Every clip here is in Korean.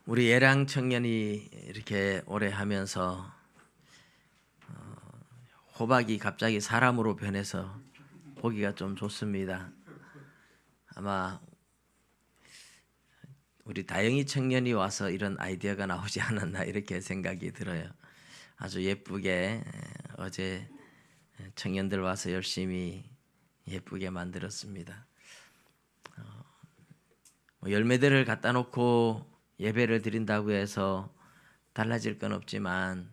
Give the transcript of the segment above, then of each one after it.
우리 예랑 청년이 이렇게 오래 하면서 호박이 갑자기 사람으로 변해서 보기가 좀 좋습니다. 아마 우리 다영이 청년이 와서 이런 아이디어가 나오지 않았나 이렇게 생각이 들어요. 아주 예쁘게 어제 청년들 와서 열심히 예쁘게 만들었습니다. 열매들을 갖다 놓고 예배를 드린다고 해서 달라질 건 없지만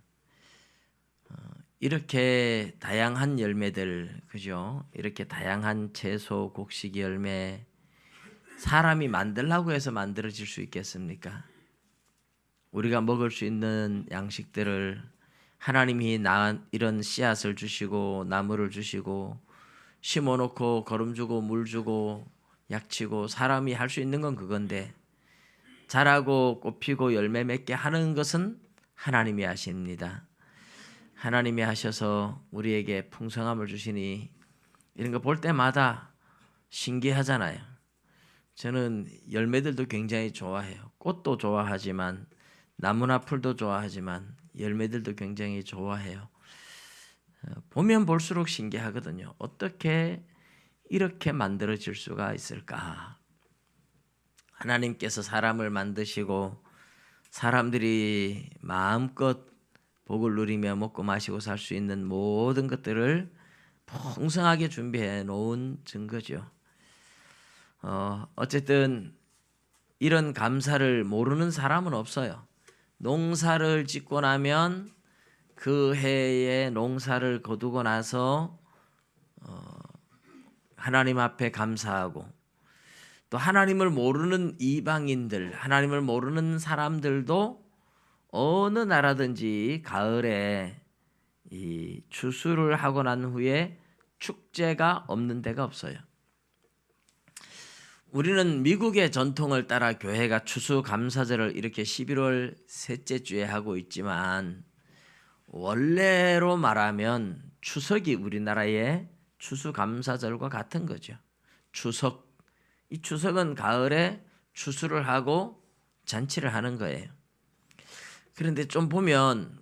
이렇게 다양한 열매들, 그죠? 이렇게 다양한 채소, 곡식 열매, 사람이 만들라고 해서 만들어질 수 있겠습니까? 우리가 먹을 수 있는 양식들을 하나님이 이런 씨앗을 주시고 나무를 주시고 심어놓고 거름 주고 물 주고 약치고 사람이 할 수 있는 건 그건데 자라고 꽃피고 열매 맺게 하는 것은 하나님이 하십니다. 하나님이 하셔서 우리에게 풍성함을 주시니 이런 거 볼 때마다 신기하잖아요. 저는 열매들도 굉장히 좋아해요. 꽃도 좋아하지만 나무나 풀도 좋아하지만 열매들도 굉장히 좋아해요. 보면 볼수록 신기하거든요. 어떻게 이렇게 만들어질 수가 있을까? 하나님께서 사람을 만드시고 사람들이 마음껏 복을 누리며 먹고 마시고 살 수 있는 모든 것들을 풍성하게 준비해 놓은 증거죠. 어쨌든 이런 감사를 모르는 사람은 없어요. 농사를 짓고 나면 그 해에 농사를 거두고 나서 하나님 앞에 감사하고 또 하나님을 모르는 이방인들, 하나님을 모르는 사람들도 어느 나라든지 가을에 이 추수를 하고 난 후에 축제가 없는 데가 없어요. 우리는 미국의 전통을 따라 교회가 추수감사절을 이렇게 11월 셋째 주에 하고 있지만 원래로 말하면 추석이 우리나라의 추수감사절과 같은 거죠. 추석. 이 추석은 가을에 추수를 하고 잔치를 하는 거예요. 그런데 좀 보면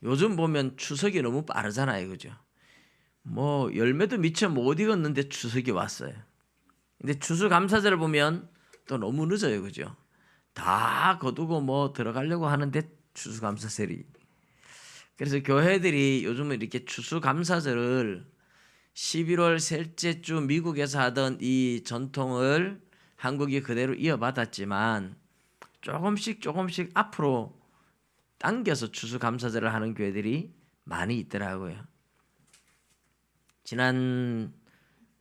요즘 보면 추석이 너무 빠르잖아요. 그죠? 뭐 열매도 미처 못 익었는데 추석이 왔어요. 근데 추수감사절을 보면 또 너무 늦어요. 그죠? 다 거두고 뭐 들어가려고 하는데 추수감사절이. 그래서 교회들이 요즘은 이렇게 추수감사절을 11월 셋째 주 미국에서 하던 이 전통을 한국이 그대로 이어받았지만 조금씩 앞으로 당겨서 추수감사절을 하는 교회들이 많이 있더라고요. 지난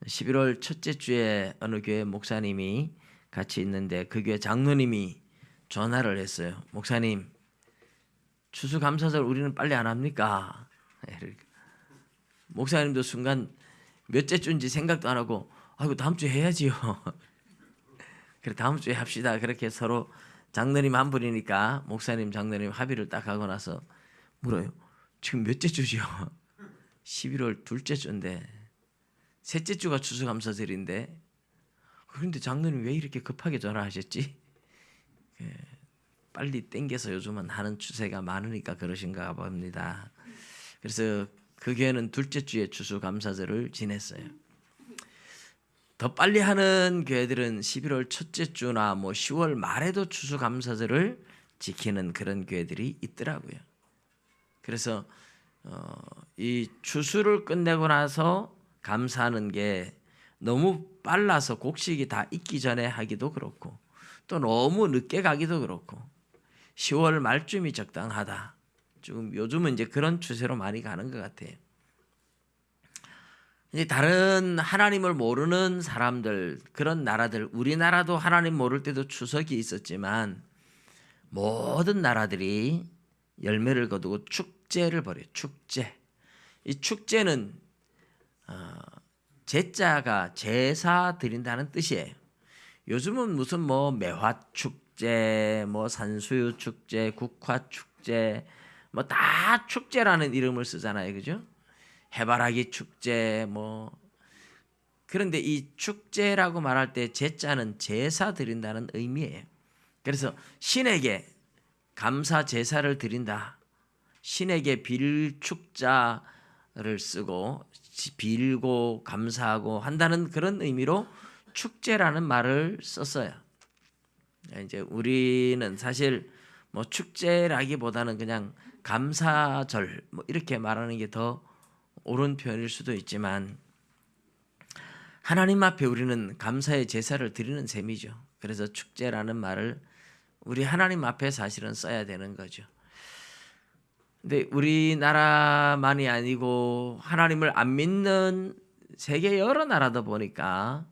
11월 첫째 주에 어느 교회 목사님이 같이 있는데 그 교회 장로님이 전화를 했어요. 목사님, 추수감사절 우리는 빨리 안 합니까? 목사님도 순간 몇째 주인지 생각도 안 하고 아이고 다음 주에 해야지요. 그래 다음 주에 합시다. 그렇게 서로 장로님 한 분이니까 목사님 장로님 합의를 딱 하고 나서 물어요. 지금 몇째 주죠? 11월 둘째 주인데 셋째 주가 추수감사절인데 그런데 장로님 왜 이렇게 급하게 전화하셨지? 빨리 땡겨서 요즘은 하는 추세가 많으니까 그러신가 봅니다. 그래서 그 교회는 둘째 주에 추수감사절을 지냈어요. 더 빨리 하는 교회들은 11월 첫째 주나 뭐 10월 말에도 추수감사절을 지키는 그런 교회들이 있더라고요. 그래서 이 추수를 끝내고 나서 감사하는 게 너무 빨라서 곡식이 다 익기 전에 하기도 그렇고 또 너무 늦게 가기도 그렇고 10월 말쯤이 적당하다. 지금 요즘은 이제 그런 추세로 많이 가는 것 같아요. 이제 다른 하나님을 모르는 사람들, 그런 나라들, 우리나라도 하나님 모를 때도 추석이 있었지만 모든 나라들이 열매를 거두고 축제를 벌여요. 축제. 이 축제는 제자가 제사 드린다는 뜻이에요. 요즘은 무슨 뭐 매화 축제, 뭐 산수유 축제, 국화 축제, 뭐 다 축제라는 이름을 쓰잖아요. 그죠? 해바라기 축제 뭐 그런데 이 축제라고 말할 때 제자는 제사 드린다는 의미예요. 그래서 신에게 감사 제사를 드린다. 신에게 빌축자를 쓰고 빌고 감사하고 한다는 그런 의미로 축제라는 말을 썼어요. 이제 우리는 사실 뭐 축제라기보다는 그냥 감사절 뭐 이렇게 말하는 게 더 옳은 표현일 수도 있지만 하나님 앞에 우리는 감사의 제사를 드리는 셈이죠. 그래서 축제라는 말을 우리 하나님 앞에 사실은 써야 되는 거죠. 근데 우리나라만이 아니고 하나님을 안 믿는 세계 여러 나라다 보니까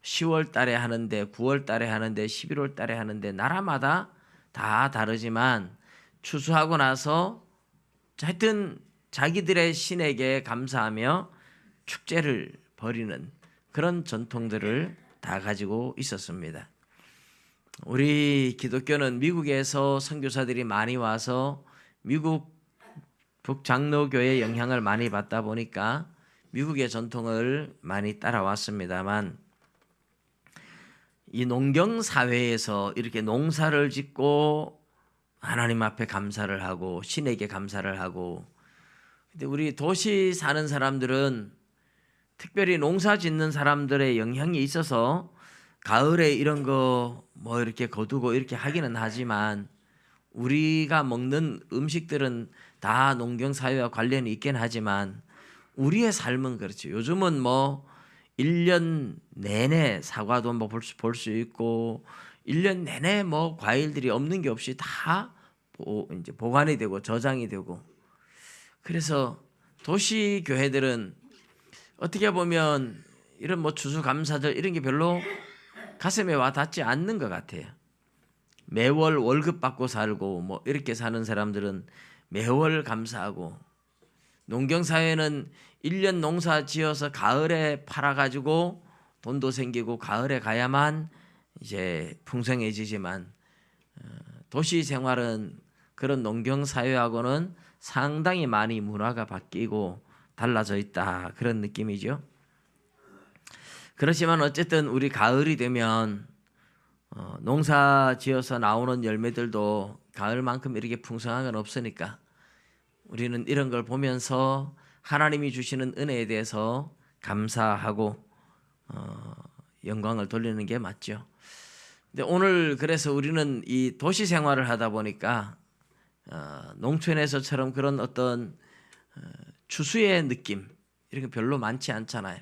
10월 달에 하는데 9월 달에 하는데 11월 달에 하는데 나라마다 다 다르지만 추수하고 나서 하여튼 자기들의 신에게 감사하며 축제를 벌이는 그런 전통들을 다 가지고 있었습니다. 우리 기독교는 미국에서 선교사들이 많이 와서 미국 북장로교의 영향을 많이 받다 보니까 미국의 전통을 많이 따라왔습니다만 이 농경 사회에서 이렇게 농사를 짓고 하나님 앞에 감사를 하고 신에게 감사를 하고, 근데 우리 도시 사는 사람들은 특별히 농사 짓는 사람들의 영향이 있어서 가을에 이런 거 뭐 이렇게 거두고 이렇게 하기는 하지만 우리가 먹는 음식들은 다 농경 사회와 관련이 있긴 하지만 우리의 삶은 그렇죠. 요즘은 뭐 1년 내내 사과도 뭐 볼 수 있고 1년 내내 뭐 과일들이 없는 게 없이 다 이제 보관이 되고 저장이 되고, 그래서 도시 교회들은 어떻게 보면 이런 뭐 추수감사절 이런 게 별로 가슴에 와 닿지 않는 것 같아요. 매월 월급 받고 살고 뭐 이렇게 사는 사람들은 매월 감사하고, 농경사회는 1년 농사 지어서 가을에 팔아가지고 돈도 생기고 가을에 가야만 이제 풍성해지지만 도시 생활은 그런 농경사회하고는 상당히 많이 문화가 바뀌고 달라져 있다, 그런 느낌이죠. 그렇지만 어쨌든 우리 가을이 되면 농사 지어서 나오는 열매들도 가을만큼 이렇게 풍성한 건 없으니까 우리는 이런 걸 보면서 하나님이 주시는 은혜에 대해서 감사하고 영광을 돌리는 게 맞죠. 근데 오늘 그래서 우리는 이 도시 생활을 하다 보니까 농촌에서처럼 그런 어떤 추수의 느낌 이런 게 별로 많지 않잖아요.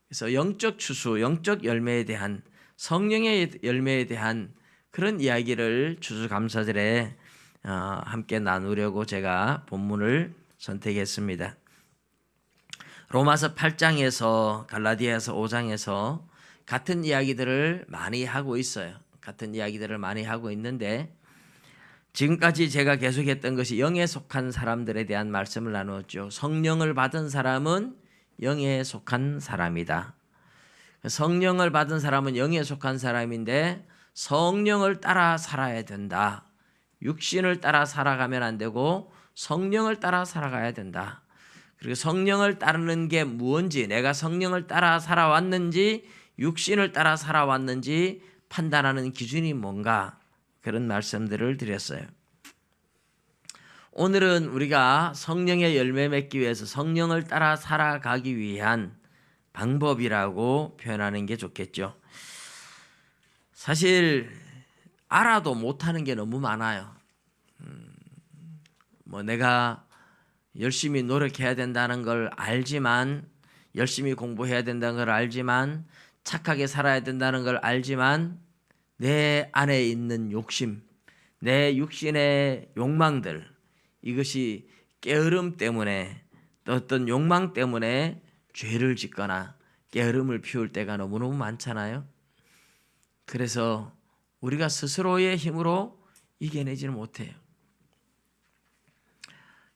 그래서 영적 추수, 영적 열매에 대한, 성령의 열매에 대한 그런 이야기를 추수감사절에 함께 나누려고 제가 본문을 선택했습니다. 로마서 8장에서 갈라디아서 5장에서 같은 이야기들을 많이 하고 있어요. 같은 이야기들을 많이 하고 있는데 지금까지 제가 계속했던 것이 영에 속한 사람들에 대한 말씀을 나누었죠. 성령을 받은 사람은 영에 속한 사람이다. 성령을 받은 사람은 영에 속한 사람인데 성령을 따라 살아야 된다. 육신을 따라 살아가면 안 되고 성령을 따라 살아가야 된다. 그리고 성령을 따르는 게 무엇인지, 내가 성령을 따라 살아왔는지 육신을 따라 살아왔는지 판단하는 기준이 뭔가, 그런 말씀들을 드렸어요. 오늘은 우리가 성령의 열매 맺기 위해서 성령을 따라 살아가기 위한 방법이라고 표현하는 게 좋겠죠. 사실 알아도 못하는 게 너무 많아요. 뭐 내가 열심히 노력해야 된다는 걸 알지만, 열심히 공부해야 된다는 걸 알지만, 착하게 살아야 된다는 걸 알지만 내 안에 있는 욕심, 내 육신의 욕망들, 이것이 게으름 때문에 또 어떤 욕망 때문에 죄를 짓거나 게으름을 피울 때가 너무너무 많잖아요. 그래서 우리가 스스로의 힘으로 이겨내지는 못해요.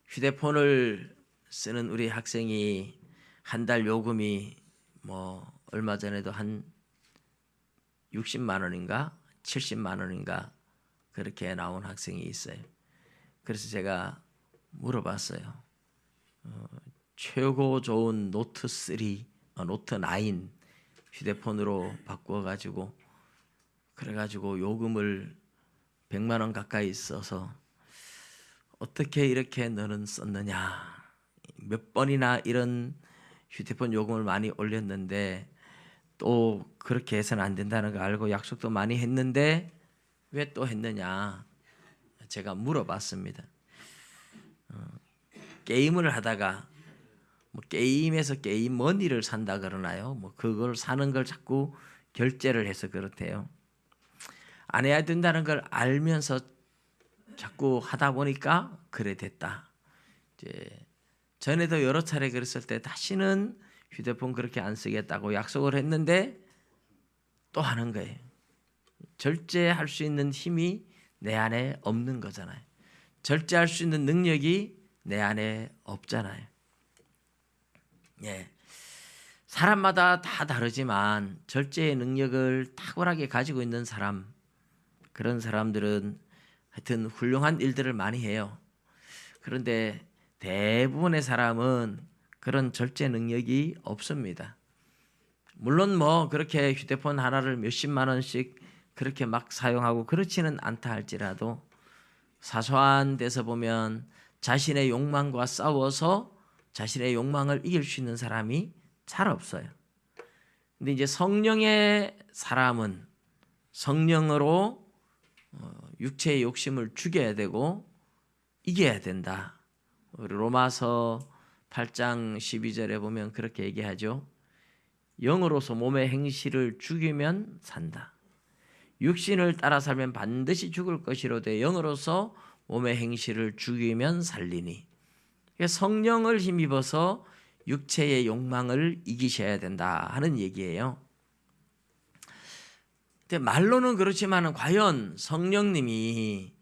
휴대폰을 쓰는 우리 학생이 한 달 요금이 뭐 얼마 전에도 한 60만 원인가 70만 원인가 그렇게 나온 학생이 있어요. 그래서 제가 물어봤어요. 최고 좋은 노트 3, 노트 9 휴대폰으로 바꾸어가지고 그래가지고 요금을 100만 원 가까이 써서 어떻게 이렇게 너는 썼느냐. 몇 번이나 이런 휴대폰 요금을 많이 올렸는데 또 그렇게 해서는 안 된다는 거 알고 약속도 많이 했는데 왜 또 했느냐. 제가 물어봤습니다. 게임을 하다가 뭐 게임에서 게임 머니를 산다 그러나요? 뭐 그걸 사는 걸 자꾸 결제를 해서 그렇대요. 안 해야 된다는 걸 알면서 자꾸 하다 보니까 그래 됐다. 이제 전에도 여러 차례 그랬을 때 다시는 휴대폰 그렇게 안 쓰겠다고 약속을 했는데 또 하는 거예요. 절제할 수 있는 힘이 내 안에 없는 거잖아요. 절제할 수 있는 능력이 내 안에 없잖아요. 예. 사람마다 다 다르지만 절제의 능력을 탁월하게 가지고 있는 사람, 그런 사람들은 하여튼 훌륭한 일들을 많이 해요. 그런데 대부분의 사람은 그런 절제 능력이 없습니다. 물론 뭐 그렇게 휴대폰 하나를 몇십만 원씩 그렇게 막 사용하고 그렇지는 않다 할지라도 사소한 데서 보면 자신의 욕망과 싸워서 자신의 욕망을 이길 수 있는 사람이 잘 없어요. 근데 이제 성령의 사람은 성령으로 육체의 욕심을 죽여야 되고 이겨야 된다. 로마서 8장 12절에 보면 그렇게 얘기하죠. 영으로서 몸의 행실을 죽이면 산다. 육신을 따라 살면 반드시 죽을 것이로되 영으로서 몸의 행실을 죽이면 살리니. 성령을 힘입어서 육체의 욕망을 이기셔야 된다 하는 얘기예요. 근데 말로는 그렇지만 과연 성령님이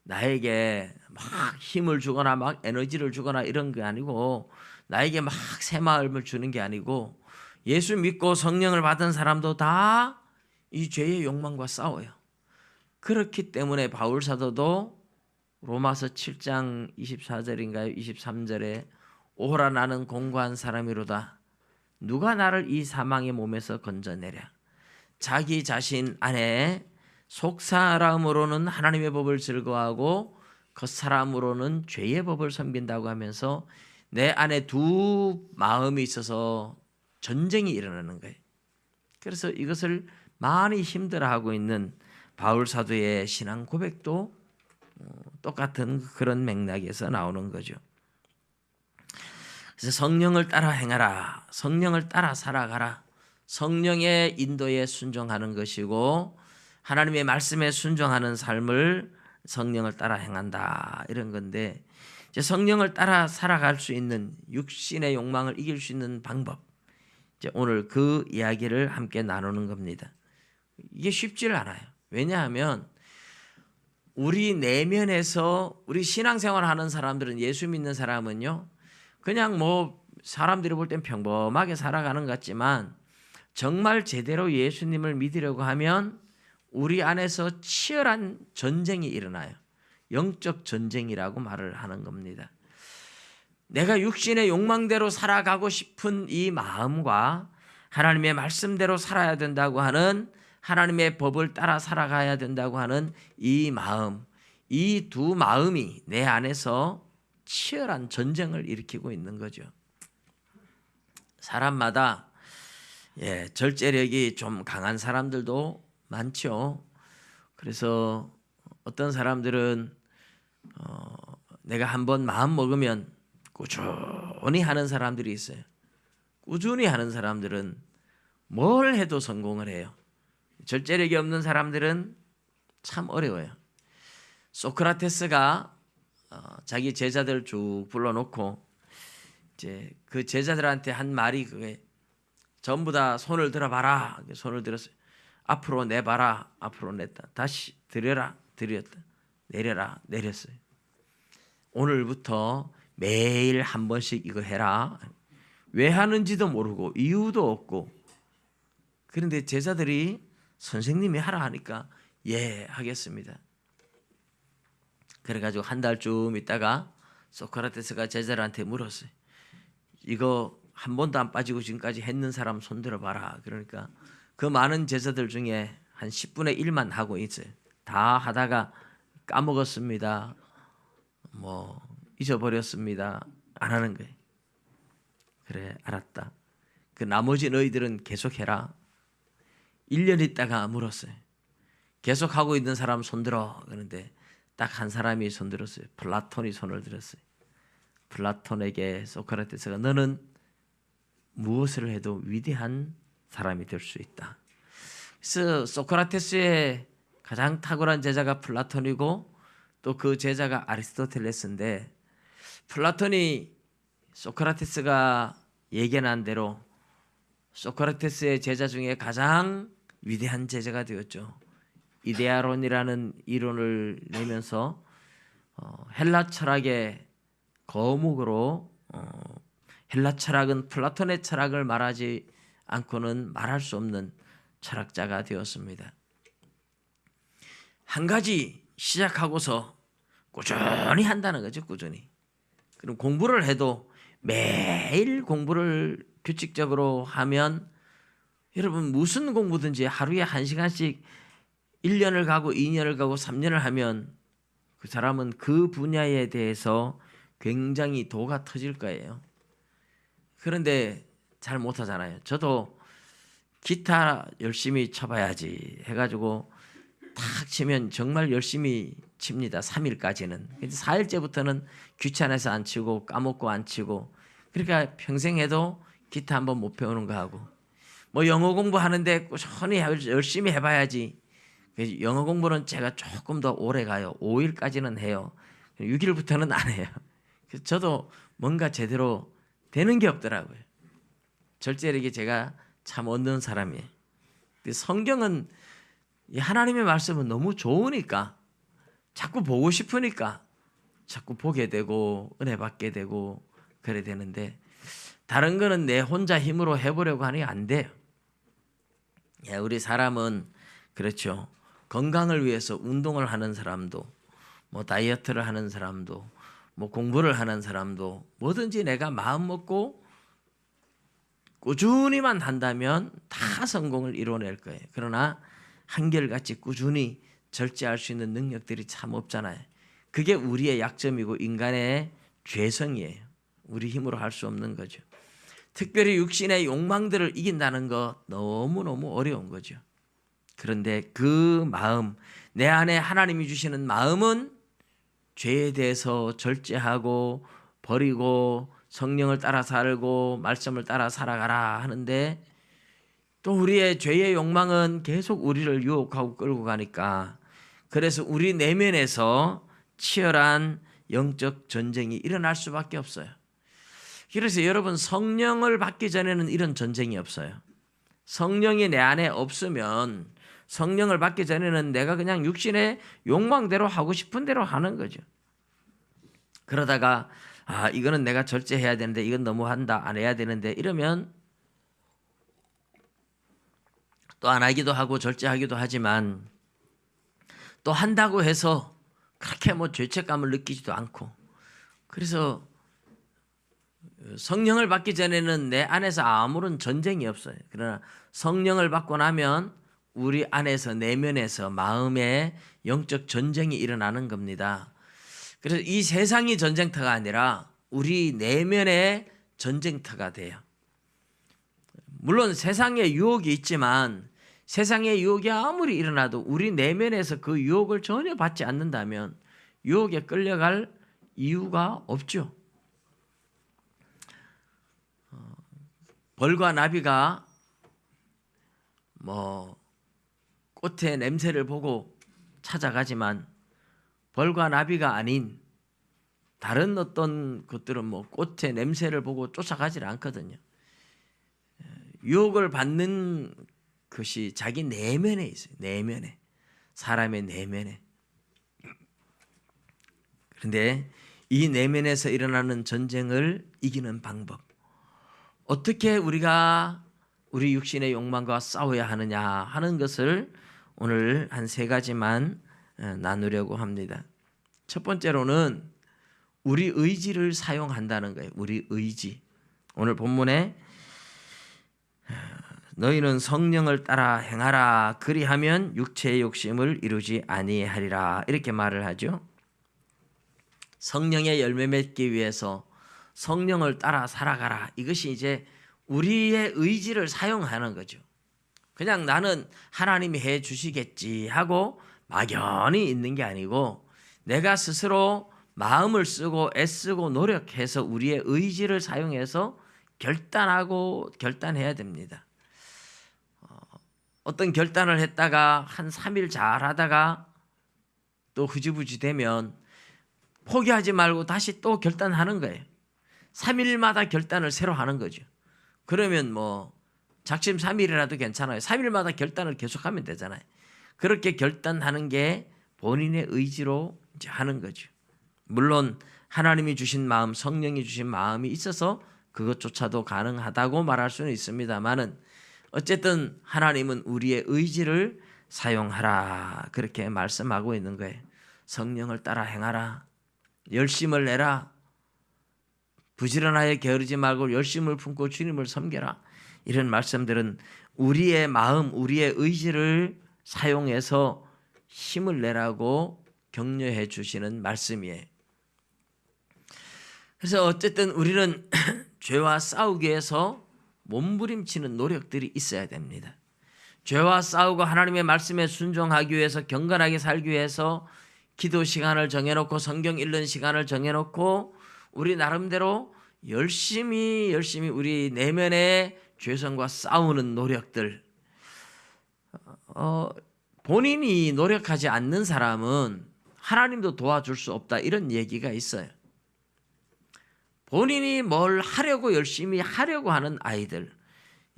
나에게 막 힘을 주거나 막 에너지를 주거나 이런 게 아니고 나에게 막 새 마음을 주는 게 아니고 예수 믿고 성령을 받은 사람도 다 이 죄의 욕망과 싸워요. 그렇기 때문에 바울 사도도 로마서 7장 24절인가요? 23절에 오호라 나는 공고한 사람이로다. 누가 나를 이 사망의 몸에서 건져내랴. 자기 자신 안에 속사람으로는 하나님의 법을 즐거워하고 겉사람으로는 죄의 법을 섬긴다고 하면서 내 안에 두 마음이 있어서 전쟁이 일어나는 거예요. 그래서 이것을 많이 힘들어하고 있는 바울 사도의 신앙 고백도 똑같은 그런 맥락에서 나오는 거죠. 그래서 성령을 따라 행하라. 성령을 따라 살아가라. 성령의 인도에 순종하는 것이고 하나님의 말씀에 순종하는 삶을 성령을 따라 행한다. 이런 건데 이제 성령을 따라 살아갈 수 있는 육신의 욕망을 이길 수 있는 방법. 이제 오늘 그 이야기를 함께 나누는 겁니다. 이게 쉽지를 않아요. 왜냐하면 우리 내면에서 우리 신앙생활 하는 사람들은 예수 믿는 사람은요. 그냥 뭐 사람들이 볼 땐 평범하게 살아가는 것 같지만 정말 제대로 예수님을 믿으려고 하면 우리 안에서 치열한 전쟁이 일어나요. 영적 전쟁이라고 말을 하는 겁니다. 내가 육신의 욕망대로 살아가고 싶은 이 마음과 하나님의 말씀대로 살아야 된다고 하는 하나님의 법을 따라 살아가야 된다고 하는 이 마음, 이 두 마음이 내 안에서 치열한 전쟁을 일으키고 있는 거죠. 사람마다 절제력이 좀 강한 사람들도 많죠. 그래서 어떤 사람들은 내가 한번 마음 먹으면 꾸준히 하는 사람들이 있어요. 꾸준히 하는 사람들은 뭘 해도 성공을 해요. 절제력이 없는 사람들은 참 어려워요. 소크라테스가 자기 제자들 쭉 불러놓고 이제 그 제자들한테 한 말이 그게 전부 다 손을 들어봐라. 손을 들었어요. 앞으로 내봐라. 앞으로 냈다. 다시 들여라. 들였다. 내려라. 내렸어요. 오늘부터 매일 한 번씩 이거 해라. 왜 하는지도 모르고 이유도 없고 그런데 제자들이 선생님이 하라 하니까 예 하겠습니다. 그래가지고 한 달쯤 있다가 소크라테스가 제자들한테 물었어요. 이거 한 번도 안 빠지고 지금까지 했는 사람 손 들어봐라. 그러니까 그 많은 제자들 중에 한 10분의 1만 하고 있어요. 다 하다가 까먹었습니다. 뭐 잊어버렸습니다. 안 하는 거예요. 그래, 알았다. 그 나머지 너희들은 계속해라. 1년 있다가 물었어요. 계속하고 있는 사람 손들어. 그런데 딱 한 사람이 손들었어요. 플라톤이 손을 들었어요. 플라톤에게 소크라테스가 너는 무엇을 해도 위대한 사람이 될 수 있다. 그래서 소크라테스의 가장 탁월한 제자가 플라톤이고 또 그 제자가 아리스토텔레스인데, 플라톤이 소크라테스가 예견한 대로 소크라테스의 제자 중에 가장 위대한 제자가 되었죠. 이데아론이라는 이론을 내면서 헬라 철학의 거목으로, 헬라 철학은 플라톤의 철학을 말하지 않고는 말할 수 없는 철학자가 되었습니다. 한 가지 시작하고서 꾸준히 한다는 거죠. 꾸준히. 그럼 공부를 해도 매일 공부를 규칙적으로 하면, 여러분 무슨 공부든지 하루에 1시간씩 1년을 가고 2년을 가고 3년을 하면 그 사람은 그 분야에 대해서 굉장히 도가 터질 거예요. 그런데 잘 못하잖아요. 저도 기타 열심히 쳐봐야지 해가지고 탁 치면 정말 열심히 칩니다. 3일까지는. 4일째부터는 귀찮아서 안 치고 까먹고 안 치고, 그러니까 평생 해도 기타 한번 못 배우는 거 하고, 뭐 영어 공부하는데 꾸준히 열심히 해봐야지. 영어 공부는 제가 조금 더 오래 가요. 5일까지는 해요. 6일부터는 안 해요. 그래서 저도 뭔가 제대로 되는 게 없더라고요. 절제력이 제가 참 없는 사람이에요. 성경은, 하나님의 말씀은 너무 좋으니까, 자꾸 보고 싶으니까 자꾸 보게 되고 은혜 받게 되고 그래야 되는데, 다른 거는 내 혼자 힘으로 해보려고 하니 안 돼요. 우리 사람은 그렇죠. 건강을 위해서 운동을 하는 사람도, 뭐 다이어트를 하는 사람도, 뭐 공부를 하는 사람도, 뭐든지 내가 마음 먹고 꾸준히만 한다면 다 성공을 이뤄낼 거예요. 그러나 한결같이 꾸준히 절제할 수 있는 능력들이 참 없잖아요. 그게 우리의 약점이고 인간의 죄성이에요. 우리 힘으로 할 수 없는 거죠. 특별히 육신의 욕망들을 이긴다는 거 너무너무 어려운 거죠. 그런데 그 마음, 내 안에 하나님이 주시는 마음은 죄에 대해서 절제하고 버리고 성령을 따라 살고 말씀을 따라 살아가라 하는데, 또 우리의 죄의 욕망은 계속 우리를 유혹하고 끌고 가니까, 그래서 우리 내면에서 치열한 영적 전쟁이 일어날 수밖에 없어요. 그래서 여러분, 성령을 받기 전에는 이런 전쟁이 없어요. 성령이 내 안에 없으면, 성령을 받기 전에는 내가 그냥 육신의 욕망대로 하고 싶은 대로 하는 거죠. 그러다가 이거는 내가 절제해야 되는데, 이건 너무한다, 안 해야 되는데, 이러면 또 안 하기도 하고 절제하기도 하지만, 또 한다고 해서 그렇게 뭐 죄책감을 느끼지도 않고, 그래서 성령을 받기 전에는 내 안에서 아무런 전쟁이 없어요. 그러나 성령을 받고 나면 우리 안에서, 내면에서 마음의 영적 전쟁이 일어나는 겁니다. 그래서 이 세상이 전쟁터가 아니라 우리 내면의 전쟁터가 돼요. 물론 세상에 유혹이 있지만, 세상의 유혹이 아무리 일어나도 우리 내면에서 그 유혹을 전혀 받지 않는다면 유혹에 끌려갈 이유가 없죠. 벌과 나비가 뭐 꽃의 냄새를 보고 찾아가지만, 벌과 나비가 아닌 다른 어떤 것들은 뭐 꽃의 냄새를 보고 쫓아가질 않거든요. 유혹을 받는 것이 자기 내면에 있어요. 내면에, 사람의 내면에. 그런데 이 내면에서 일어나는 전쟁을 이기는 방법, 어떻게 우리가 우리 육신의 욕망과 싸워야 하느냐 하는 것을 오늘 한 3가지만 나누려고 합니다. 첫 번째로는 우리 의지를 사용한다는 거예요. 우리 의지. 오늘 본문에 너희는 성령을 따라 행하라. 그리하면 육체의 욕심을 이루지 아니하리라. 이렇게 말을 하죠. 성령의 열매 맺기 위해서 성령을 따라 살아가라. 이것이 이제 우리의 의지를 사용하는 거죠. 그냥 나는 하나님이 해 주시겠지 하고 막연히 있는 게 아니고 내가 스스로 마음을 쓰고 애쓰고 노력해서 우리의 의지를 사용해서 결단해야 됩니다. 어떤 결단을 했다가 한 3일 잘 하다가 또 흐지부지 되면 포기하지 말고 다시 또 결단하는 거예요. 3일마다 결단을 새로 하는 거죠. 그러면 뭐 작심 3일이라도 괜찮아요. 3일마다 결단을 계속하면 되잖아요. 그렇게 결단하는 게 본인의 의지로 이제 하는 거죠. 물론 하나님이 주신 마음, 성령이 주신 마음이 있어서 그것조차도 가능하다고 말할 수는 있습니다만은 어쨌든 하나님은 우리의 의지를 사용하라 그렇게 말씀하고 있는 거예요. 성령을 따라 행하라. 열심을 내라. 부지런하여 게으르지 말고 열심을 품고 주님을 섬겨라. 이런 말씀들은 우리의 마음, 우리의 의지를 사용해서 힘을 내라고 격려해 주시는 말씀이에요. 그래서 어쨌든 우리는 죄와 싸우기 위해서 몸부림치는 노력들이 있어야 됩니다. 죄와 싸우고 하나님의 말씀에 순종하기 위해서 경건하게 살기 위해서 기도 시간을 정해놓고 성경 읽는 시간을 정해놓고 우리 나름대로 열심히 우리 내면의 죄성과 싸우는 노력들. 본인이 노력하지 않는 사람은 하나님도 도와줄 수 없다 이런 얘기가 있어요. 본인이 뭘 하려고 열심히 하려고 하는 아이들,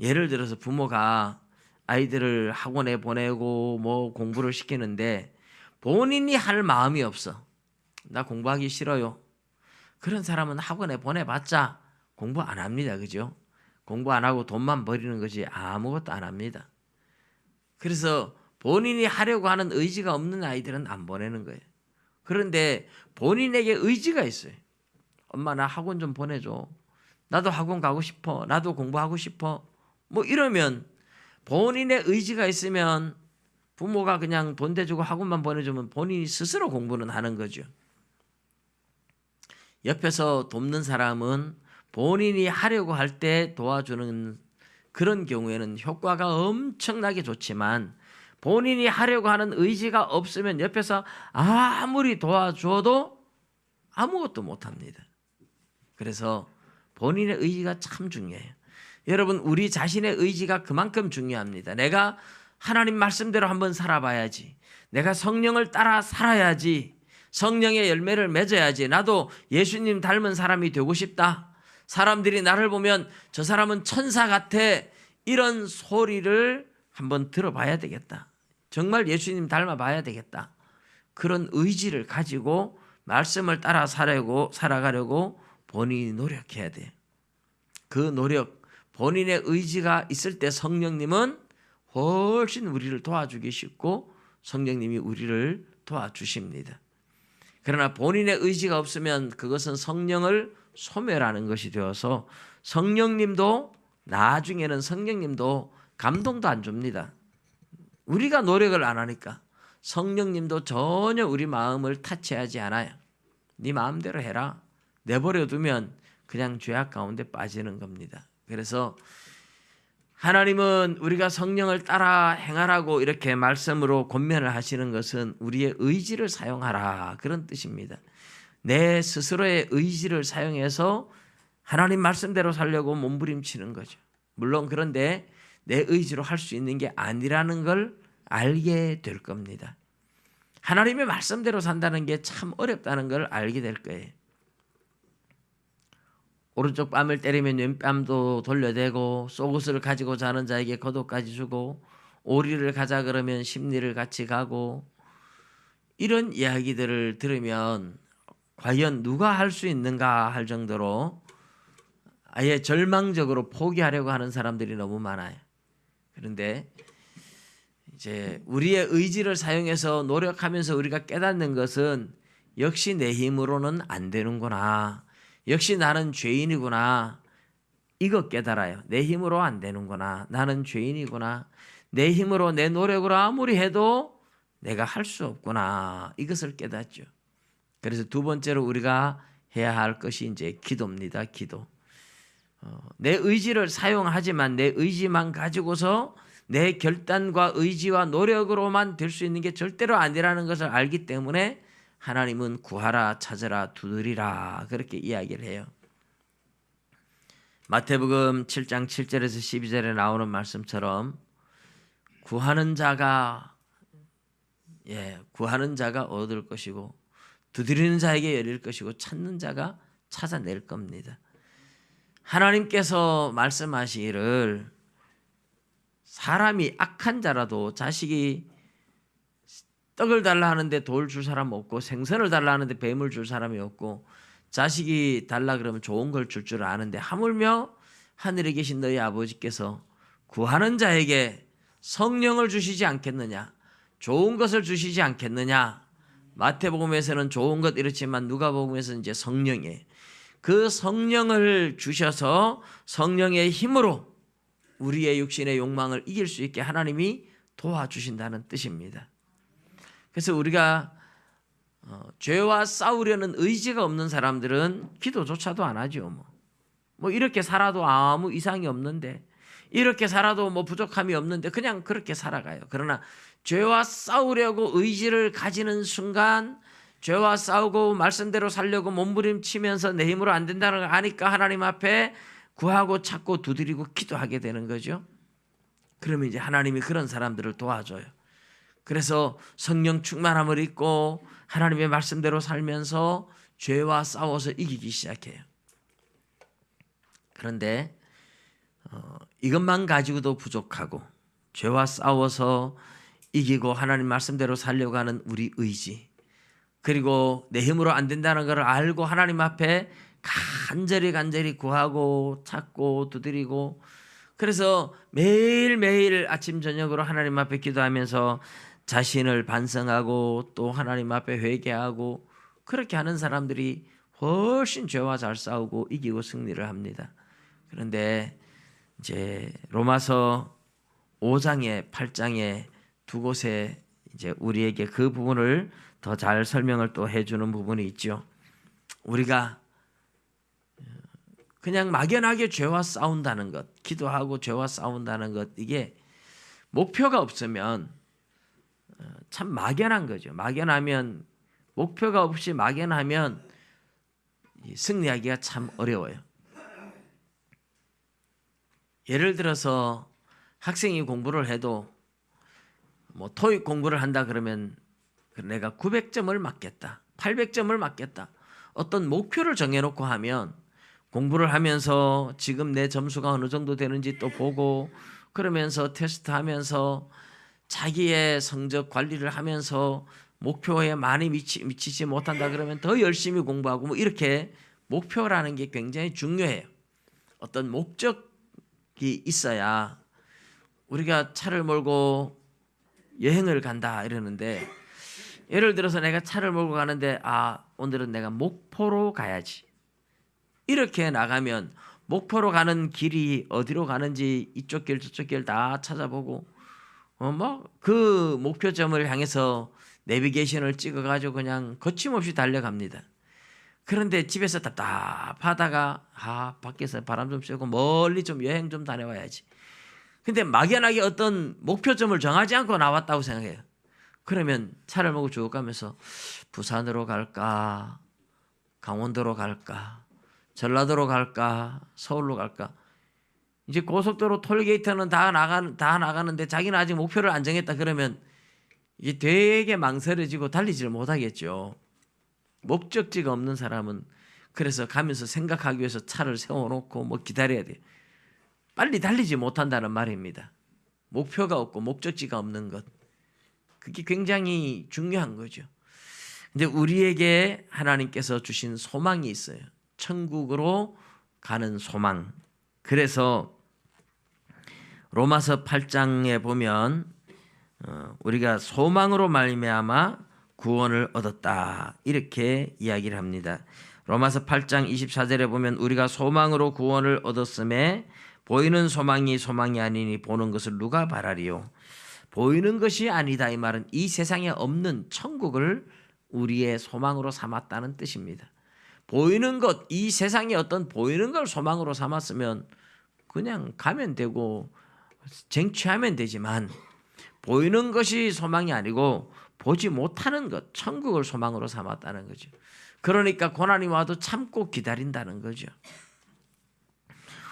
예를 들어서 부모가 아이들을 학원에 보내고 뭐 공부를 시키는데 본인이 할 마음이 없어. 나 공부하기 싫어요. 그런 사람은 학원에 보내봤자 공부 안 합니다. 그죠? 공부 안 하고 돈만 버리는 거지 아무것도 안 합니다. 그래서 본인이 하려고 하는 의지가 없는 아이들은 안 보내는 거예요. 그런데 본인에게 의지가 있어요. 엄마 나 학원 좀 보내줘. 나도 학원 가고 싶어. 나도 공부하고 싶어. 뭐 이러면 본인의 의지가 있으면 부모가 그냥 돈 대주고 학원만 보내주면 본인이 스스로 공부는 하는 거죠. 옆에서 돕는 사람은 본인이 하려고 할 때 도와주는 그런 경우에는 효과가 엄청나게 좋지만 본인이 하려고 하는 의지가 없으면 옆에서 아무리 도와줘도 아무것도 못합니다. 그래서 본인의 의지가 참 중요해요. 여러분 우리 자신의 의지가 그만큼 중요합니다. 내가 하나님 말씀대로 한번 살아봐야지. 내가 성령을 따라 살아야지. 성령의 열매를 맺어야지. 나도 예수님 닮은 사람이 되고 싶다. 사람들이 나를 보면 저 사람은 천사 같아. 이런 소리를 한번 들어봐야 되겠다. 정말 예수님 닮아봐야 되겠다. 그런 의지를 가지고 말씀을 따라 살아가려고 본인이 노력해야 돼요. 그 노력, 본인의 의지가 있을 때 성령님은 훨씬 우리를 도와주기 쉽고 성령님이 우리를 도와주십니다. 그러나 본인의 의지가 없으면 그것은 성령을 소멸하는 것이 되어서 성령님도 나중에는 성령님도 감동도 안 줍니다. 우리가 노력을 안 하니까 성령님도 전혀 우리 마음을 타치하지 않아요. 네 마음대로 해라. 내버려 두면 그냥 죄악 가운데 빠지는 겁니다. 그래서 하나님은 우리가 성령을 따라 행하라고 이렇게 말씀으로 권면을 하시는 것은 우리의 의지를 사용하라 그런 뜻입니다. 내 스스로의 의지를 사용해서 하나님 말씀대로 살려고 몸부림치는 거죠. 물론 그런데 내 의지로 할 수 있는 게 아니라는 걸 알게 될 겁니다. 하나님의 말씀대로 산다는 게 참 어렵다는 걸 알게 될 거예요. 오른쪽 뺨을 때리면 왼뺨도 돌려대고 속옷을 가지고 자는 자에게 겉옷까지 주고 오리를 가자 그러면 십리를 같이 가고 이런 이야기들을 들으면 과연 누가 할 수 있는가 할 정도로 아예 절망적으로 포기하려고 하는 사람들이 너무 많아요. 그런데 이제 우리의 의지를 사용해서 노력하면서 우리가 깨닫는 것은 역시 내 힘으로는 안 되는구나. 역시 나는 죄인이구나. 이거 깨달아요. 내 힘으로 안 되는구나. 나는 죄인이구나. 내 힘으로 내 노력으로 아무리 해도 내가 할 수 없구나. 이것을 깨닫죠. 그래서 두 번째로 우리가 해야 할 것이 이제 기도입니다. 기도. 내 의지를 사용하지만 내 의지만 가지고서 내 결단과 의지와 노력으로만 될 수 있는 게 절대로 아니라는 것을 알기 때문에 하나님은 구하라, 찾으라, 두드리라 그렇게 이야기를 해요. 마태복음 7장 7절에서 12절에 나오는 말씀처럼 구하는 자가 얻을 것이고 두드리는 자에게 열릴 것이고 찾는 자가 찾아낼 겁니다. 하나님께서 말씀하시기를 사람이 악한 자라도 자식이 떡을 달라 하는데 돌 줄 사람 없고 생선을 달라 하는데 뱀을 줄 사람이 없고 자식이 달라 그러면 좋은 걸 줄 줄 아는데 하물며 하늘에 계신 너희 아버지께서 구하는 자에게 성령을 주시지 않겠느냐, 좋은 것을 주시지 않겠느냐. 마태복음에서는 좋은 것 이렇지만 누가복음에서는 이제 성령이에요. 그 성령을 주셔서 성령의 힘으로 우리의 육신의 욕망을 이길 수 있게 하나님이 도와주신다는 뜻입니다. 그래서 우리가 죄와 싸우려는 의지가 없는 사람들은 기도조차도 안 하죠. 뭐 이렇게 살아도 아무 이상이 없는데, 이렇게 살아도 뭐 부족함이 없는데 그냥 그렇게 살아가요. 그러나 죄와 싸우려고 의지를 가지는 순간 죄와 싸우고 말씀대로 살려고 몸부림치면서 내 힘으로 안 된다는 걸 아니까 하나님 앞에 구하고 찾고 두드리고 기도하게 되는 거죠. 그러면 이제 하나님이 그런 사람들을 도와줘요. 그래서 성령 충만함을 입고 하나님의 말씀대로 살면서 죄와 싸워서 이기기 시작해요. 그런데 이것만 가지고도 부족하고 죄와 싸워서 이기고 하나님 말씀대로 살려고 하는 우리 의지, 그리고 내 힘으로 안 된다는 것을 알고 하나님 앞에 간절히 구하고 찾고 두드리고, 그래서 매일매일 아침 저녁으로 하나님 앞에 기도하면서 자신을 반성하고 또 하나님 앞에 회개하고 그렇게 하는 사람들이 훨씬 죄와 잘 싸우고 이기고 승리를 합니다. 그런데 이제 로마서 5장에 8장에 두 곳에 이제 우리에게 그 부분을 더 잘 설명을 또 해주는 부분이 있죠. 우리가 그냥 막연하게 죄와 싸운다는 것, 기도하고 죄와 싸운다는 것, 이게 목표가 없으면 참 막연한 거죠. 막연하면, 목표가 없이 막연하면 승리하기가 참 어려워요. 예를 들어서 학생이 공부를 해도 뭐 토익 공부를 한다 그러면 내가 900점을 맞겠다, 800점을 맞겠다, 어떤 목표를 정해놓고 하면 공부를 하면서 지금 내 점수가 어느 정도 되는지 또 보고, 그러면서 테스트하면서 자기의 성적 관리를 하면서 목표에 많이 미치지 못한다 그러면 더 열심히 공부하고, 뭐 이렇게 목표라는 게 굉장히 중요해요. 어떤 목적이 있어야, 우리가 차를 몰고 여행을 간다 이러는데, 예를 들어서 내가 차를 몰고 가는데 오늘은 내가 목포로 가야지, 이렇게 나가면 목포로 가는 길이 어디로 가는지 이쪽 길 저쪽 길 다 찾아보고 그 목표점을 향해서 내비게이션을 찍어가지고 그냥 거침없이 달려갑니다. 그런데 집에서 답답하다가 밖에서 바람 좀 쐬고 멀리 좀 여행 좀 다녀와야지. 근데 막연하게 어떤 목표점을 정하지 않고 나왔다고 생각해요. 그러면 차를 몰고 쭉 가면서 부산으로 갈까, 강원도로 갈까, 전라도로 갈까, 서울로 갈까. 이제 고속도로 톨게이트는 다 나가는데 자기는 아직 목표를 안 정했다 그러면 이게 되게 망설여지고 달리지를 못하겠죠. 목적지가 없는 사람은 그래서 가면서 생각하기 위해서 차를 세워놓고 뭐 기다려야 돼요. 빨리 달리지 못한다는 말입니다. 목표가 없고 목적지가 없는 것, 그게 굉장히 중요한 거죠. 근데 우리에게 하나님께서 주신 소망이 있어요. 천국으로 가는 소망. 그래서 로마서 8장에 보면 우리가 소망으로 말미암아 구원을 얻었다 이렇게 이야기를 합니다. 로마서 8장 24절에 보면 우리가 소망으로 구원을 얻었음에 보이는 소망이 소망이 아니니 보는 것을 누가 바라리요. 보이는 것이 아니다. 이 말은 이 세상에 없는 천국을 우리의 소망으로 삼았다는 뜻입니다. 보이는 것, 이 세상에 어떤 보이는 걸 소망으로 삼았으면 그냥 가면 되고 쟁취하면 되지만 보이는 것이 소망이 아니고 보지 못하는 것, 천국을 소망으로 삼았다는 거죠. 그러니까 고난이 와도 참고 기다린다는 거죠.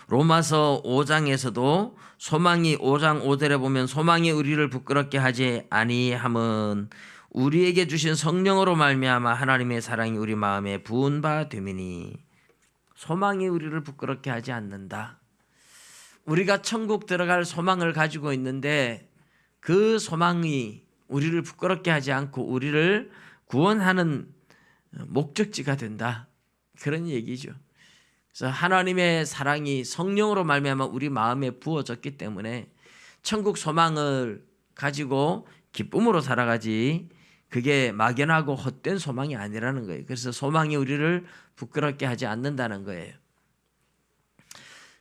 로마서 5장에서도 소망이 5장 5절에 보면 소망이 우리를 부끄럽게 하지 아니함은 우리에게 주신 성령으로 말미암아 하나님의 사랑이 우리 마음에 부은 바 됨이니 소망이 우리를 부끄럽게 하지 않는다. 우리가 천국 들어갈 소망을 가지고 있는데 그 소망이 우리를 부끄럽게 하지 않고 우리를 구원하는 목적지가 된다. 그런 얘기죠. 그래서 하나님의 사랑이 성령으로 말미암아 우리 마음에 부어졌기 때문에 천국 소망을 가지고 기쁨으로 살아가지 그게 막연하고 헛된 소망이 아니라는 거예요. 그래서 소망이 우리를 부끄럽게 하지 않는다는 거예요.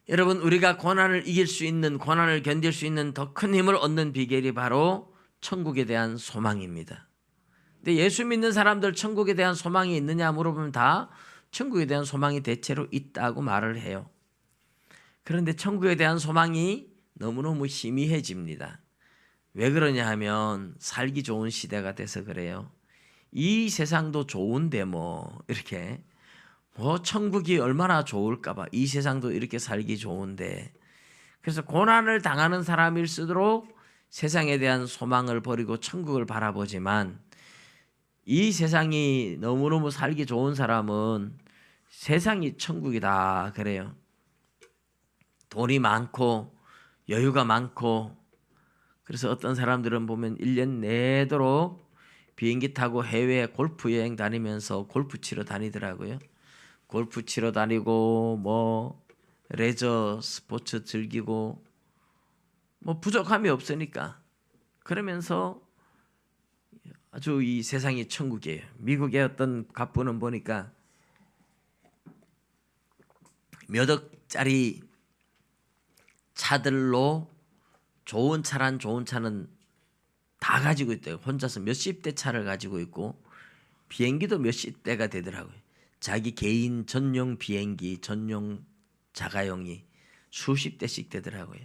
여러분, 우리가 고난을 이길 수 있는, 고난을 견딜 수 있는 더 큰 힘을 얻는 비결이 바로 천국에 대한 소망입니다. 근데 예수 믿는 사람들 천국에 대한 소망이 있느냐 물어보면 다 천국에 대한 소망이 대체로 있다고 말을 해요. 그런데 천국에 대한 소망이 너무너무 희미해집니다. 왜 그러냐 하면 살기 좋은 시대가 돼서 그래요. 이 세상도 좋은데 뭐 이렇게 천국이 얼마나 좋을까 봐. 이 세상도 이렇게 살기 좋은데. 그래서 고난을 당하는 사람일수록 세상에 대한 소망을 버리고 천국을 바라보지만 이 세상이 너무너무 살기 좋은 사람은 세상이 천국이다 그래요. 돈이 많고 여유가 많고 그래서 어떤 사람들은 보면 1년 내도록 비행기 타고 해외 골프 여행 다니면서 골프 치러 다니더라고요. 골프 치러 다니고 뭐 레저 스포츠 즐기고 뭐 부족함이 없으니까 그러면서 아주 이 세상이 천국이에요. 미국의 어떤 갑부는 보니까 몇 억짜리 차들로 좋은 차란 좋은 차는 다 가지고 있대요. 혼자서 몇십 대 차를 가지고 있고 비행기도 몇십 대가 되더라고요. 자기 개인 전용 비행기, 전용 자가용이 수십 대씩 되더라고요.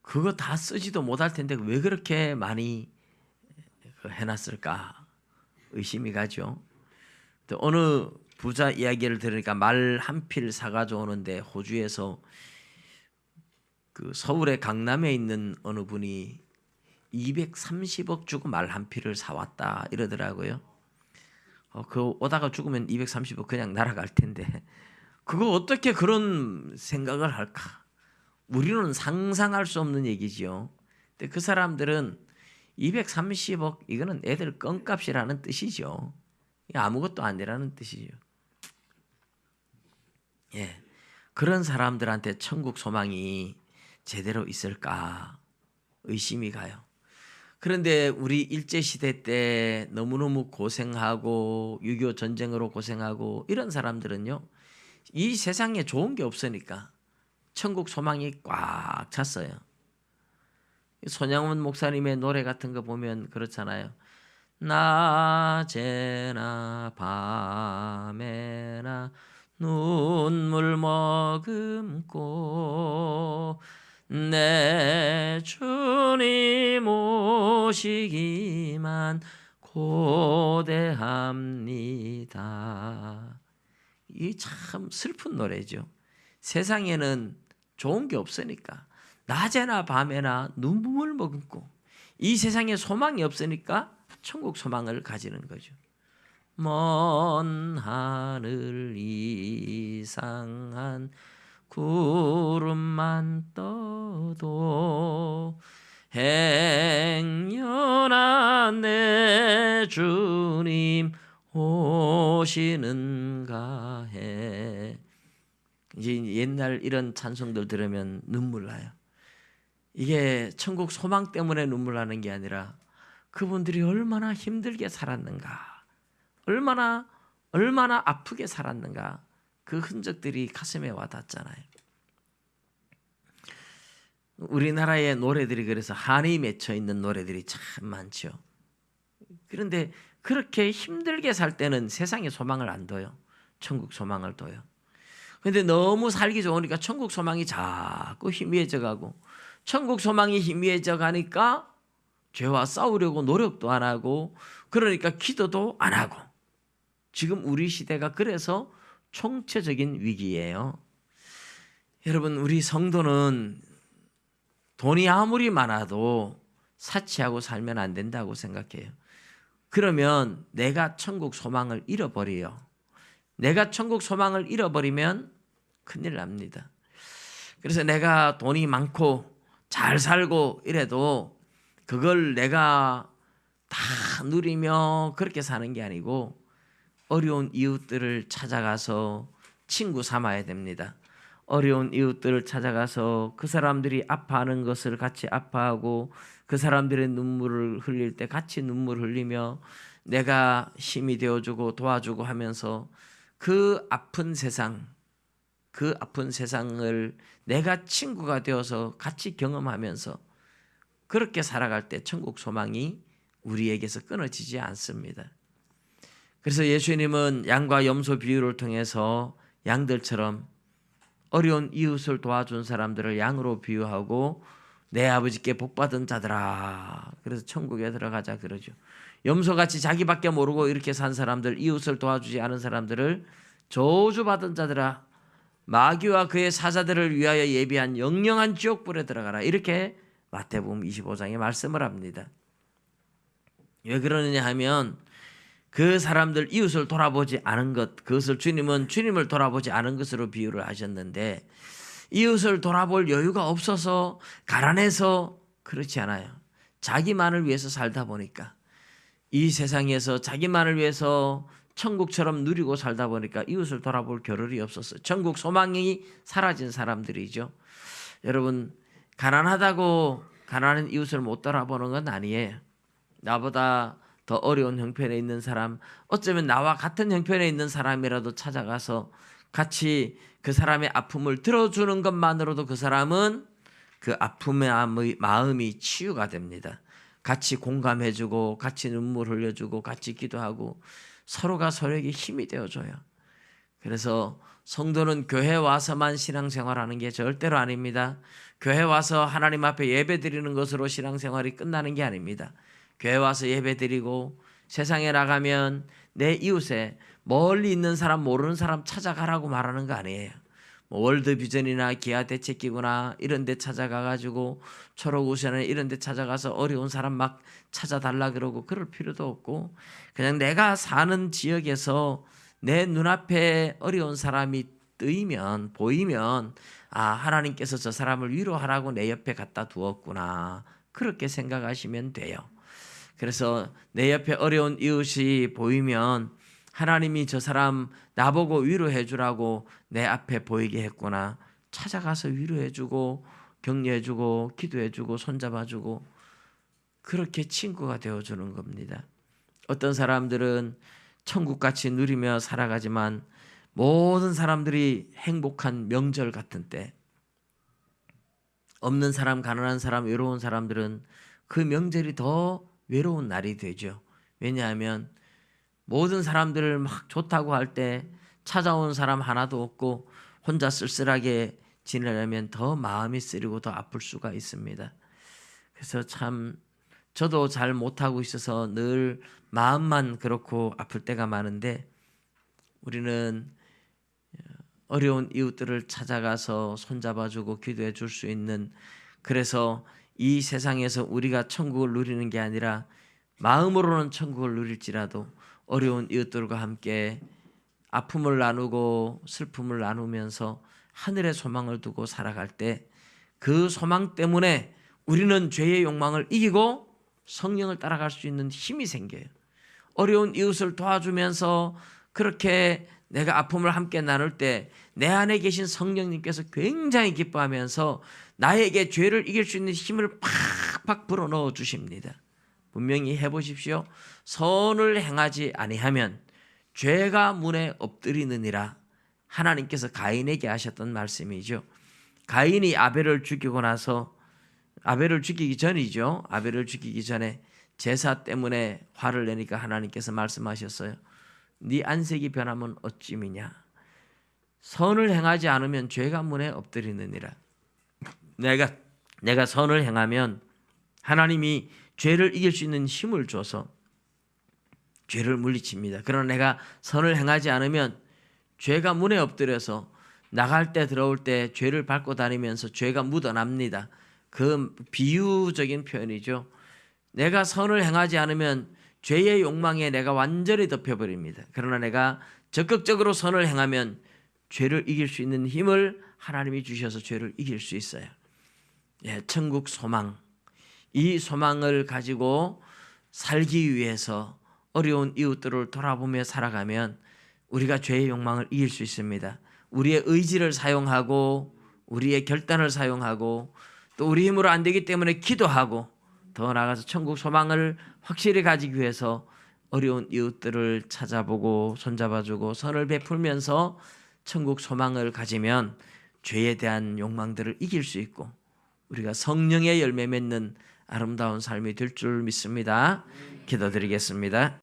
그거 다 쓰지도 못할 텐데 왜 그렇게 많이 해놨을까 의심이 가죠. 또 어느 부자 이야기를 들으니까 말 한 필 사가지고 오는데 호주에서 그 서울의 강남에 있는 어느 분이 230억 주고 말 한 필을 사왔다 이러더라고요. 그 오다가 죽으면 230억 그냥 날아갈 텐데 그거 어떻게 그런 생각을 할까? 우리는 상상할 수 없는 얘기지요. 근데 그 사람들은 230억 이거는 애들 껌값이라는 뜻이죠. 아무것도 아니라는 뜻이죠. 예, 그런 사람들한테 천국 소망이 제대로 있을까 의심이 가요. 그런데 우리 일제시대 때 너무너무 고생하고 6.25 전쟁으로 고생하고 이런 사람들은요. 이 세상에 좋은 게 없으니까 천국 소망이 꽉 찼어요. 손양원 목사님의 노래 같은 거 보면 그렇잖아요. 낮에나 밤에나 눈물 머금고 내 주님 오시기만 고대합니다. 이 참 슬픈 노래죠. 세상에는 좋은 게 없으니까 낮에나 밤에나 눈물 머금고 이 세상에 소망이 없으니까 천국 소망을 가지는 거죠. 먼 하늘 이상한 구름만 떠도 행여나 내 주님 오시는가 해. 이제 옛날 이런 찬송들 들으면 눈물 나요. 이게 천국 소망 때문에 눈물 나는 게 아니라 그분들이 얼마나 힘들게 살았는가, 얼마나 얼마나 아프게 살았는가, 그 흔적들이 가슴에 와닿잖아요. 우리나라의 노래들이 그래서 한이 맺혀 있는 노래들이 참 많죠. 그런데 그렇게 힘들게 살 때는 세상에 소망을 안 둬요. 천국 소망을 둬요. 그런데 너무 살기 좋으니까 천국 소망이 자꾸 희미해져 가고, 천국 소망이 희미해져 가니까 죄와 싸우려고 노력도 안 하고, 그러니까 기도도 안 하고, 지금 우리 시대가 그래서 총체적인 위기예요. 여러분, 우리 성도는 돈이 아무리 많아도 사치하고 살면 안 된다고 생각해요. 그러면 내가 천국 소망을 잃어버려요. 내가 천국 소망을 잃어버리면 큰일 납니다. 그래서 내가 돈이 많고 잘 살고 이래도 그걸 내가 다 누리며 그렇게 사는 게 아니고, 어려운 이웃들을 찾아가서 친구 삼아야 됩니다. 어려운 이웃들을 찾아가서 그 사람들이 아파하는 것을 같이 아파하고, 그 사람들의 눈물을 흘릴 때 같이 눈물 흘리며 내가 힘이 되어주고 도와주고 하면서 그 아픈 세상을 내가 친구가 되어서 같이 경험하면서 그렇게 살아갈 때 천국 소망이 우리에게서 끊어지지 않습니다. 그래서 예수님은 양과 염소 비유를 통해서 양들처럼 어려운 이웃을 도와준 사람들을 양으로 비유하고, 내 아버지께 복받은 자들아, 그래서 천국에 들어가자 그러죠. 염소같이 자기밖에 모르고 이렇게 산 사람들, 이웃을 도와주지 않은 사람들을 저주받은 자들아, 마귀와 그의 사자들을 위하여 예비한 영영한 지옥불에 들어가라, 이렇게 마태복음 25장에 말씀을 합니다. 왜 그러느냐 하면, 그 사람들 이웃을 돌아보지 않은 것, 그것을 주님은 주님을 돌아보지 않은 것으로 비유를 하셨는데, 이웃을 돌아볼 여유가 없어서 가난해서 그렇지 않아요. 자기만을 위해서 살다 보니까, 이 세상에서 자기만을 위해서 천국처럼 누리고 살다 보니까 이웃을 돌아볼 겨를이 없었어요. 천국 소망이 사라진 사람들이죠. 여러분, 가난하다고 가난한 이웃을 못 돌아보는 건 아니에요. 나보다 더 어려운 형편에 있는 사람, 어쩌면 나와 같은 형편에 있는 사람이라도 찾아가서 같이 그 사람의 아픔을 들어주는 것만으로도 그 사람은 그 아픔의 마음이 치유가 됩니다. 같이 공감해주고 같이 눈물 흘려주고 같이 기도하고 서로가 서로에게 힘이 되어줘요. 그래서 성도는 교회 와서만 신앙생활하는 게 절대로 아닙니다. 교회 와서 하나님 앞에 예배드리는 것으로 신앙생활이 끝나는 게 아닙니다. 교회 와서 예배드리고 세상에 나가면 내 이웃에 멀리 있는 사람, 모르는 사람 찾아가라고 말하는 거 아니에요. 뭐 월드비전이나 기아대책기구나 이런 데 찾아가가지고 초록우산에 이런 데 찾아가서 어려운 사람 막 찾아달라 그러고 그럴 필요도 없고, 그냥 내가 사는 지역에서 내 눈앞에 어려운 사람이 보이면 하나님께서 저 사람을 위로하라고 내 옆에 갖다 두었구나, 그렇게 생각하시면 돼요. 그래서 내 옆에 어려운 이웃이 보이면 하나님이 저 사람 나보고 위로해 주라고 내 앞에 보이게 했구나, 찾아가서 위로해 주고 격려해 주고 기도해 주고 손잡아 주고 그렇게 친구가 되어 주는 겁니다. 어떤 사람들은 천국같이 누리며 살아가지만 모든 사람들이 행복한 명절 같은 때, 없는 사람, 가난한 사람, 외로운 사람들은 그 명절이 더 외로운 날이 되죠. 왜냐하면 모든 사람들을 막 좋다고 할 때 찾아온 사람 하나도 없고 혼자 쓸쓸하게 지내려면 더 마음이 쓰리고 더 아플 수가 있습니다. 그래서 참 저도 잘 못하고 있어서 늘 마음만 그렇고 아플 때가 많은데, 우리는 어려운 이웃들을 찾아가서 손잡아주고 기도해 줄 수 있는, 그래서 이 세상에서 우리가 천국을 누리는 게 아니라 마음으로는 천국을 누릴지라도 어려운 이웃들과 함께 아픔을 나누고 슬픔을 나누면서 하늘의 소망을 두고 살아갈 때, 그 소망 때문에 우리는 죄의 욕망을 이기고 성령을 따라갈 수 있는 힘이 생겨요. 어려운 이웃을 도와주면서 그렇게 내가 아픔을 함께 나눌 때 내 안에 계신 성령님께서 굉장히 기뻐하면서 나에게 죄를 이길 수 있는 힘을 팍팍 불어넣어 주십니다. 분명히 해보십시오. 선을 행하지 아니하면 죄가 문에 엎드리느니라. 하나님께서 가인에게 하셨던 말씀이죠. 가인이 아벨을 죽이고 나서, 아벨을 죽이기 전이죠. 아벨을 죽이기 전에 제사 때문에 화를 내니까 하나님께서 말씀하셨어요. 네 안색이 변하면 어찌미냐. 선을 행하지 않으면 죄가 문에 엎드리느니라. 내가 선을 행하면 하나님이 죄를 이길 수 있는 힘을 줘서 죄를 물리칩니다. 그러나 내가 선을 행하지 않으면 죄가 문에 엎드려서 나갈 때 들어올 때 죄를 밟고 다니면서 죄가 묻어납니다. 그 비유적인 표현이죠. 내가 선을 행하지 않으면 죄의 욕망에 내가 완전히 덮여버립니다. 그러나 내가 적극적으로 선을 행하면 죄를 이길 수 있는 힘을 하나님이 주셔서 죄를 이길 수 있어요. 예, 천국 소망. 이 소망을 가지고 살기 위해서 어려운 이웃들을 돌아보며 살아가면 우리가 죄의 욕망을 이길 수 있습니다. 우리의 의지를 사용하고 우리의 결단을 사용하고 또 우리 힘으로 안 되기 때문에 기도하고 더 나아가서 천국 소망을 확실히 가지기 위해서 어려운 이웃들을 찾아보고 손잡아주고 선을 베풀면서 천국 소망을 가지면 죄에 대한 욕망들을 이길 수 있고 우리가 성령의 열매 맺는 아름다운 삶이 될 줄 믿습니다. 기도드리겠습니다.